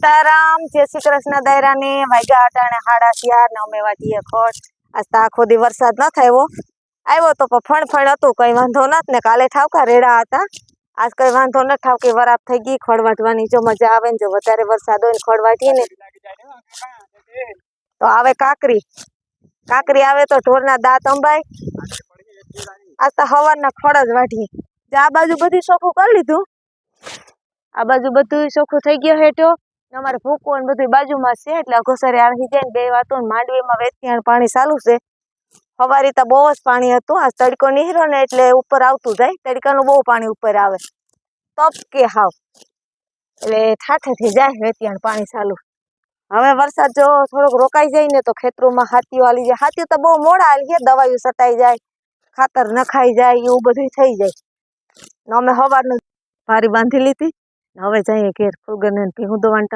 સીતારામ, જય શ્રી કૃષ્ણ દાયરા ને વાગ્યા અટાણે 4:30 ને અમે વાટીએ ખોટ. આજ તો આખો દી વરસાદ ન થયો, આવ્યો તો પણ ફણ હતું, કઈ વાંધો નત ને. કાલે ઠાવકા રેડા હતા, આજ કઈ વાંધો ન. ઠાવકી વરાપ થઈ ગઈ, ખડ વાટવાની જો મજા આવે ને. જો વધારે વરસાદ હોય ને ખડ વાટીએ ને તો આવે કાકરી. કાકરી આવે તો ઢોરના દાંત અંબાય. આજ તો હવારના ખડ જ વાટીએ. આ બાજુ બધું ચોખ્ખું કરી લીધું, આ બાજુ બધું ચોખ્ખું થઈ ગયું હેઠો. અમારે ભૂકો ને બધું બાજુમાં છે, એટલે અઘોસરે આવી જાય ને. બે વાતો માંડવીમાં વેચિયાણ પાણી ચાલુ છે. સવારે તો બહુ જ પાણી હતું, આ તડકો નીકળ્યો ને એટલે ઉપર આવતું જાય. તડકાનું બહુ પાણી ઉપર આવે, તપકે હાવ, એટલે ઠાઠેથી જાય વેચિયાણ પાણી ચાલુ. હવે વરસાદ જો થોડોક રોકાઈ જાય ને તો ખેતરોમાં હાથીઓ હાલી જાય. હાથીઓ તો બહુ મોડા હાલી જાય, દવાઈઓ સટાઈ જાય, ખાતર નખાઈ જાય, એવું બધું થઈ જાય. અમે સવારનું ભારી બાંધી લીધી, હવે જઈએ ઘેર. ફૂલગરને ભીહું દોવાનું